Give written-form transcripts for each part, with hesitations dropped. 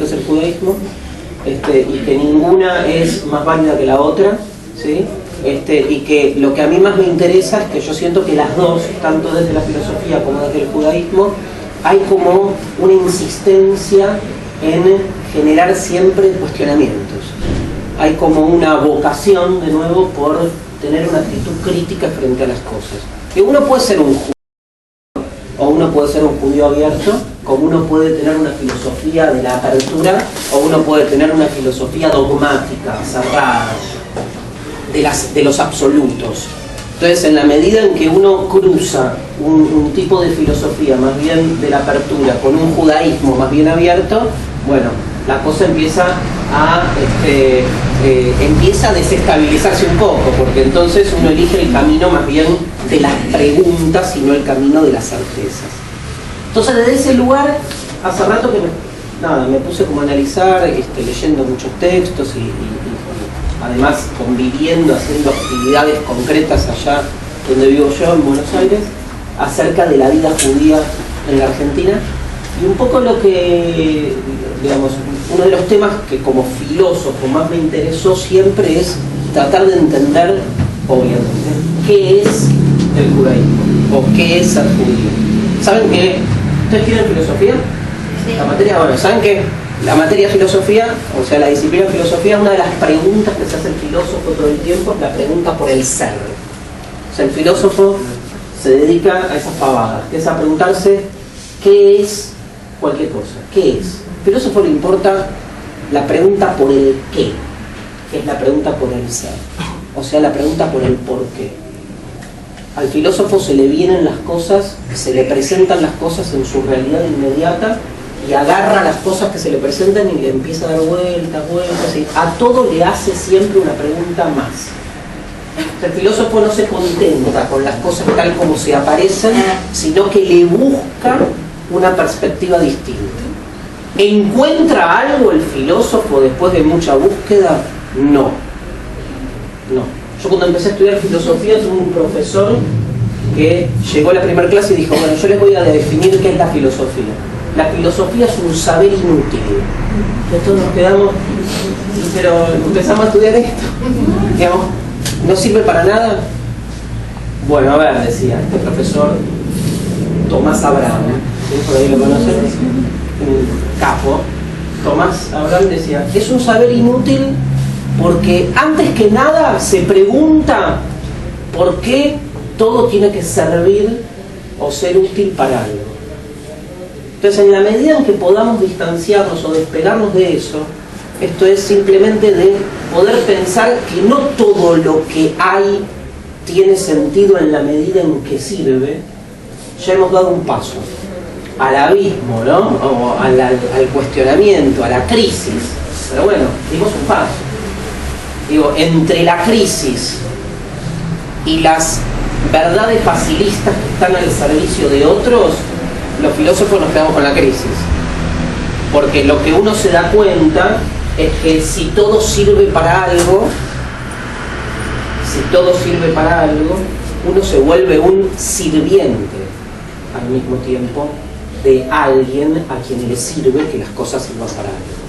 que es el judaísmo, y que ninguna es más válida que la otra, ¿sí? Y que lo que a mí más me interesa es que yo siento que las dos, tanto desde la filosofía como desde el judaísmo, hay como una insistencia en generar siempre cuestionamientos. Hay como una vocación, de nuevo, por tener una actitud crítica frente a las cosas. Que uno puede ser un judío, o uno puede ser un judío abierto, como uno puede tener una filosofía de la apertura, o uno puede tener una filosofía dogmática, cerrada, de los absolutos. Entonces, en la medida en que uno cruza un tipo de filosofía más bien de la apertura con un judaísmo más bien abierto, bueno, la cosa empieza a desestabilizarse un poco, porque entonces uno elige el camino más bien de las preguntas y no el camino de las certezas. Entonces, desde ese lugar, hace rato que me puse como a analizar, leyendo muchos textos y además conviviendo, haciendo actividades concretas allá donde vivo yo, en Buenos Aires, acerca de la vida judía en la Argentina. Y un poco lo que, digamos, uno de los temas que como filósofo más me interesó siempre es tratar de entender, obviamente, qué es el judaísmo o qué es ser judío. ¿Saben qué? ¿Ustedes tienen filosofía? Sí. La materia, bueno, ¿saben qué? La materia filosofía, o sea, la disciplina filosofía, una de las preguntas que se hace el filósofo todo el tiempo es la pregunta por el ser. O sea, el filósofo se dedica a esas pavadas, que es a preguntarse qué es cualquier cosa, qué es. Al filósofo le importa la pregunta por el qué, que es la pregunta por el ser. O sea, la pregunta por el por qué. Al filósofo se le vienen las cosas, se le presentan las cosas en su realidad inmediata, y agarra las cosas que se le presentan y le empieza a dar vueltas, y a todo le hace siempre una pregunta más. El filósofo no se contenta con las cosas tal como se aparecen, sino que le busca una perspectiva distinta. ¿Encuentra algo el filósofo después de mucha búsqueda? No. Yo cuando empecé a estudiar filosofía tuve un profesor que llegó a la primera clase y dijo, bueno, yo les voy a definir qué es la filosofía. La filosofía es un saber inútil. Entonces nos quedamos, pero empezamos a estudiar esto. Digamos, ¿no sirve para nada? Bueno, a ver, decía este profesor Tomás Abraham, ¿sí? Por ahí lo conocen, un capo. Tomás Abraham decía, es un saber inútil porque antes que nada se pregunta por qué todo tiene que servir o ser útil para algo. Entonces, en la medida en que podamos distanciarnos o despegarnos de eso, esto es simplemente de poder pensar que no todo lo que hay tiene sentido en la medida en que sirve, ya hemos dado un paso al abismo, ¿no? O al cuestionamiento, a la crisis. Pero bueno, dimos un paso. Digo, entre la crisis y las verdades facilistas que están al servicio de otros, los filósofos nos quedamos con la crisis, porque lo que uno se da cuenta es que si todo sirve para algo, uno se vuelve un sirviente al mismo tiempo de alguien a quien le sirve que las cosas sirvan para algo.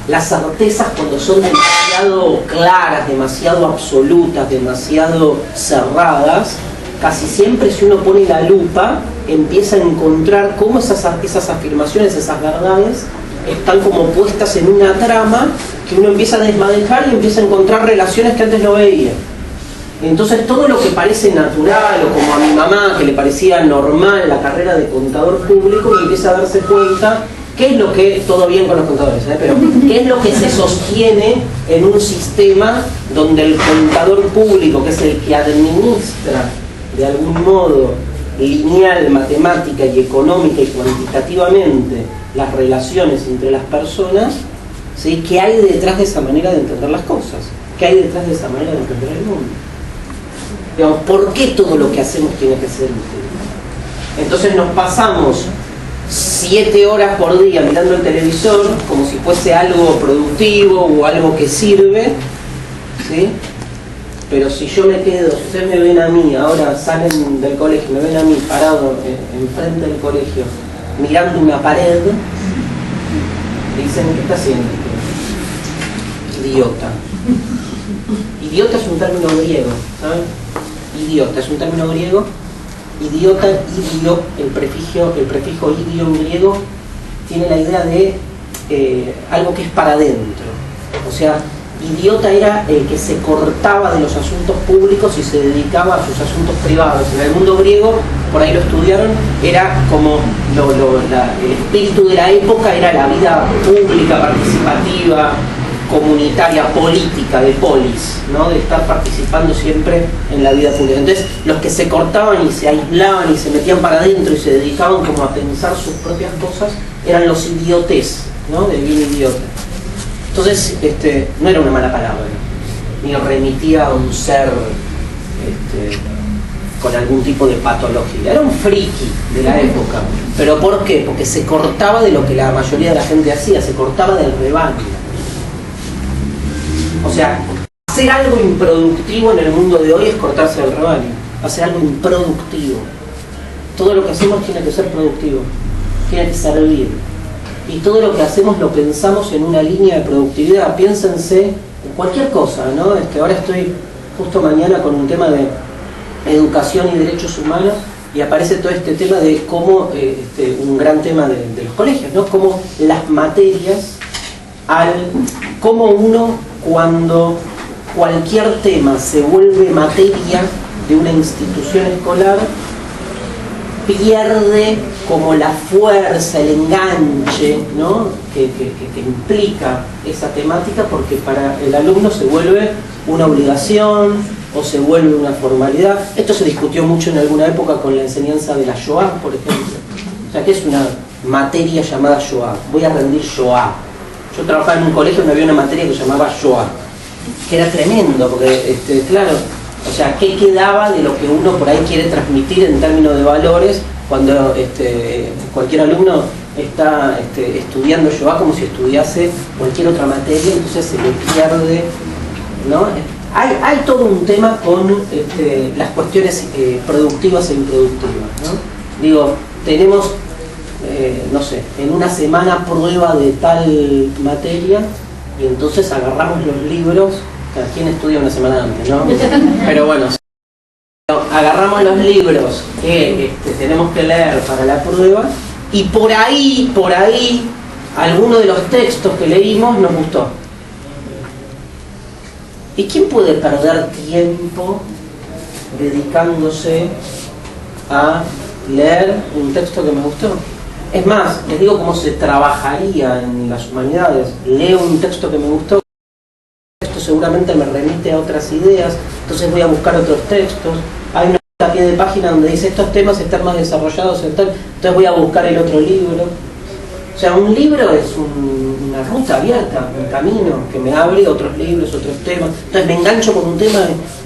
Las certezas, cuando son demasiado claras, demasiado absolutas, demasiado cerradas, casi siempre, si uno pone la lupa, empieza a encontrar cómo esas afirmaciones, esas verdades, están como puestas en una trama que uno empieza a desmadejar y empieza a encontrar relaciones que antes no veía. Entonces todo lo que parece natural, o como a mi mamá, que le parecía normal la carrera de contador público, empieza a darse cuenta qué es lo que, todo bien con los contadores, pero qué es lo que se sostiene en un sistema donde el contador público, que es el que administra de algún modo lineal, matemática y económica y cuantitativamente las relaciones entre las personas, ¿sí? ¿Qué hay detrás de esa manera de entender las cosas? ¿Qué hay detrás de esa manera de entender el mundo? Digamos, ¿por qué todo lo que hacemos tiene que ser útil? Entonces nos pasamos 7 horas por día mirando el televisor como si fuese algo productivo o algo que sirve, ¿sí? Pero si yo me quedo, si ustedes me ven a mí, ahora salen del colegio, me ven a mí parado enfrente del colegio, mirando una pared, le dicen, ¿qué está haciendo? Idiota. Idiota es un término griego, ¿saben? Idiota es un término griego. Idiota, idio, el prefijo idio en griego tiene la idea de algo que es para adentro. O sea, idiota era el que se cortaba de los asuntos públicos y se dedicaba a sus asuntos privados. En el mundo griego, por ahí lo estudiaron, era como el espíritu de la época, era la vida pública, participativa, comunitaria, política, de polis, ¿no? De estar participando siempre en la vida pública. Entonces, los que se cortaban y se aislaban y se metían para adentro y se dedicaban como a pensar sus propias cosas, eran los idiotes, ¿no? De bien idiota. Entonces, no era una mala palabra, ni remitía a un ser con algún tipo de patología. Era un friki de la época. ¿Pero por qué? Porque se cortaba de lo que la mayoría de la gente hacía, se cortaba del rebaño. O sea, hacer algo improductivo en el mundo de hoy es cortarse del rebaño. Hacer algo improductivo. Todo lo que hacemos tiene que ser productivo, tiene que servir. Y todo lo que hacemos lo pensamos en una línea de productividad. Piénsense en cualquier cosa, ¿no? Ahora estoy justo mañana con un tema de educación y derechos humanos y aparece todo este tema de cómo, un gran tema de los colegios, ¿no? Cómo las materias, cómo uno, cuando cualquier tema se vuelve materia de una institución escolar, pierde como la fuerza, el enganche, ¿no? que implica esa temática, porque para el alumno se vuelve una obligación o se vuelve una formalidad. Esto se discutió mucho en alguna época con la enseñanza de la Shoah, por ejemplo. O sea, que es una materia llamada Shoah. Voy a rendir Shoah. Yo trabajaba en un colegio donde había una materia que se llamaba Shoah, que era tremendo, porque, claro, o sea, ¿qué quedaba de lo que uno por ahí quiere transmitir en términos de valores cuando cualquier alumno está estudiando Shoah como si estudiase cualquier otra materia? Entonces se le pierde, ¿no? Hay todo un tema con las cuestiones productivas e improductivas, ¿no? Digo, tenemos, no sé, en una semana prueba de tal materia y entonces agarramos los libros. Cada quien estudia una semana antes, ¿no? Pero bueno, agarramos los libros que tenemos que leer para la prueba y por ahí, alguno de los textos que leímos nos gustó. ¿Y quién puede perder tiempo dedicándose a leer un texto que me gustó? Es más, les digo cómo se trabajaría en las humanidades. Leo un texto que me gustó, seguramente me remite a otras ideas, entonces voy a buscar otros textos. Hay una a pie de página donde dice estos temas están más desarrollados en tal, entonces voy a buscar el otro libro. O sea, un libro es una ruta abierta, un camino que me abre otros libros, otros temas. Entonces me engancho con un tema,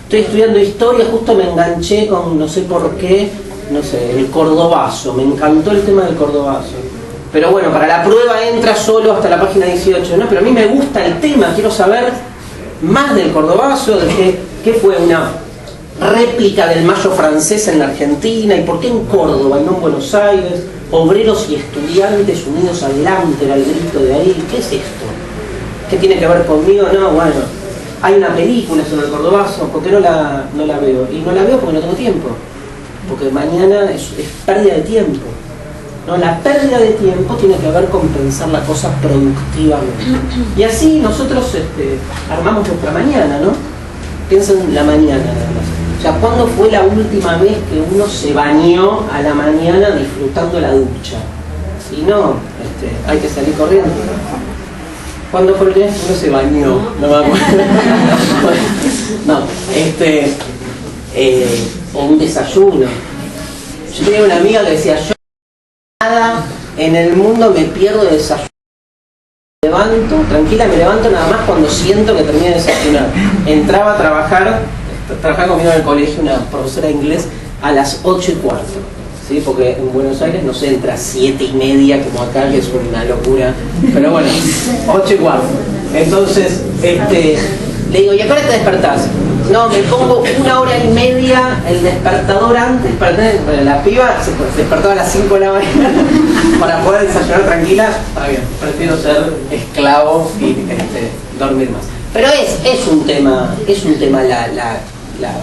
estoy estudiando historia, justo me enganché con, no sé por qué, no sé, el cordobazo, me encantó el tema del cordobazo. Pero bueno, para la prueba entra solo hasta la página 18, ¿no? Pero a mí me gusta el tema, quiero saber más del cordobazo, de qué fue una réplica del Mayo francés en la Argentina y por qué en Córdoba y no en Buenos Aires, obreros y estudiantes unidos adelante, era el grito de ahí. ¿Qué es esto? ¿Qué tiene que ver conmigo? No, bueno, hay una película sobre el cordobazo, ¿por qué no la veo? Y no la veo porque no tengo tiempo, porque mañana es pérdida de tiempo. No, la pérdida de tiempo tiene que ver con pensar la cosa productivamente. Y así nosotros armamos nuestra mañana, ¿no? Piensen en la mañana, además. O sea, ¿cuándo fue la última vez que uno se bañó a la mañana disfrutando la ducha? Y no, hay que salir corriendo. ¿Cuándo fue el día que uno se bañó? No me acuerdo. No, o un desayuno. Yo tenía una amiga que decía, yo nada en el mundo me pierdo de desayuno. Me levanto, tranquila, me levanto nada más cuando siento que terminé de desayunar. Entraba a trabajaba conmigo en el colegio una profesora de inglés a las 8:15, ¿sí? Porque en Buenos Aires no se entra a 7:30 como acá, que es una locura. Pero bueno, 8:15. Entonces, Le digo, ¿y a qué hora te despertás? No, me pongo 1 hora y media el despertador antes para tener... Bueno, la piba se despertó a las 5 de la mañana para poder desayunar tranquila. Está bien, prefiero ser esclavo y dormir más. Pero es un tema la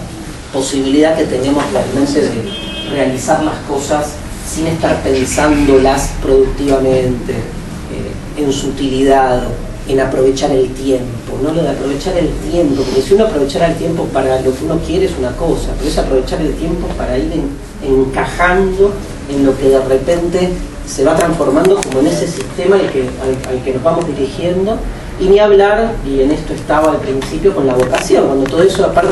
posibilidad que tenemos realmente de realizar las cosas sin estar pensándolas productivamente, en su utilidad, en aprovechar el tiempo, ¿no? Lo de aprovechar el tiempo, porque si uno aprovechara el tiempo para lo que uno quiere es una cosa, pero es aprovechar el tiempo para ir encajando en lo que de repente se va transformando como en ese sistema al que nos vamos dirigiendo, y ni hablar, y en esto estaba al principio, con la vocación, cuando todo eso aparte